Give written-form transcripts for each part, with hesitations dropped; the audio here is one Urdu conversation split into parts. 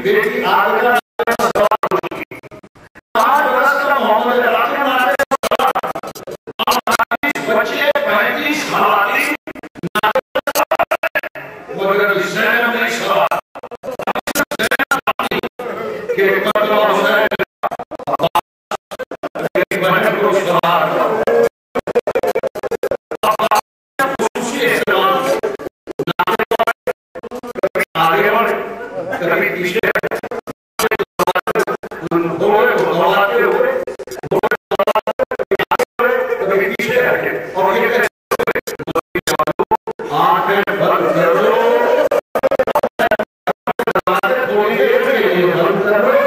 بیٹی عادلہ سوال ہوئی 5 برس کا محمد علاقے مارے بچے 35 حوالی مگر زینب نہیں سوال کہ مطلب حسین ایک بہن کو سوال خصوصی احترام آگے بڑھ کبھی پیچھے ہوئے کبھی پیچھے رکھے اور یہ آنکھیں بند کر لو تھوڑی دیر کے لیے بند کر لو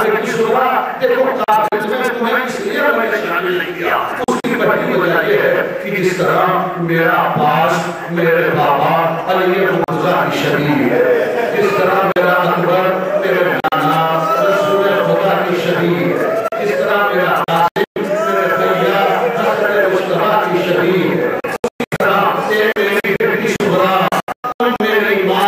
کافر کی صورت دیکھو کافر میں تمہیں اس لیے میں نے شامل نہیں کیا. اس کی بڑی وجہ یہ ہے کہ جس طرح میرا عباس میرے بابا علی مرتضیٰ کی شبیہ ہے، جس طرح میرا اکبر میرے نانا رسول خدا کی شبیہ ہے، جس طرح میرا قاسم میرے بھیا حضرت مصطفیٰ کی شبیہ ہے، اسی طرح میری بیٹی سغرا میرے ایمان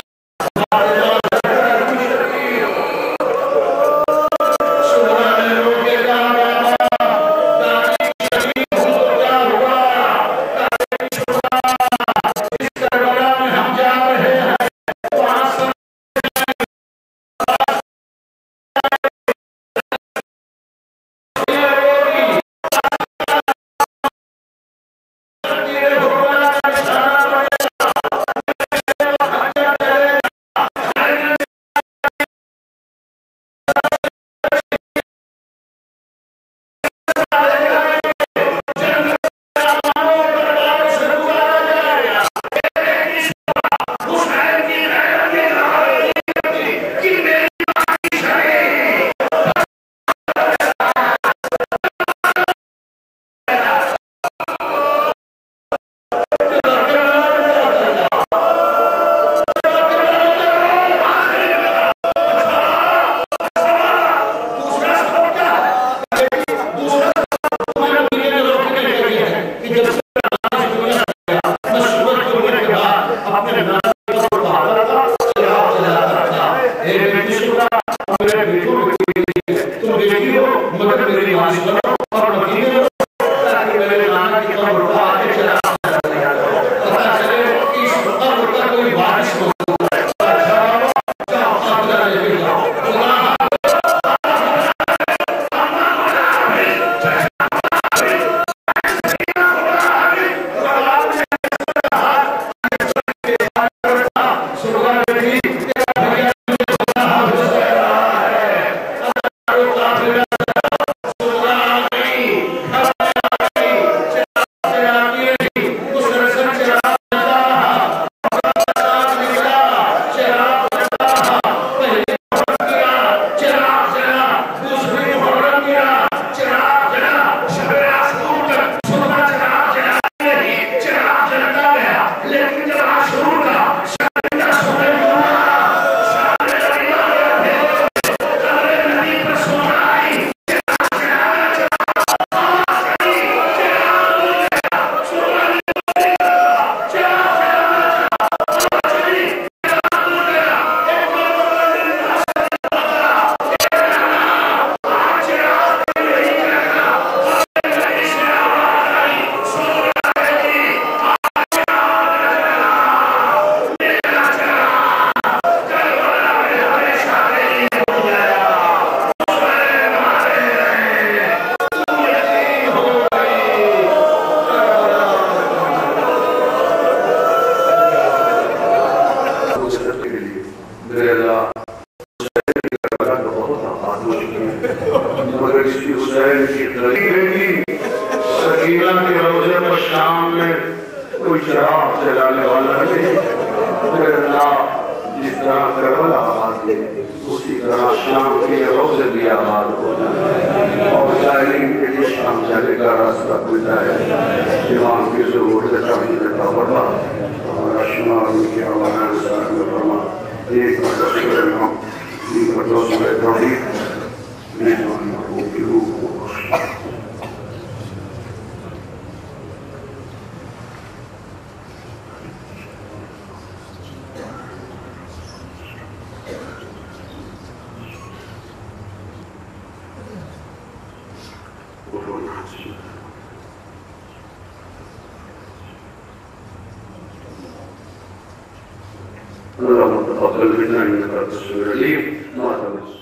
اللهم تقبل منا انك انت السميع العليم.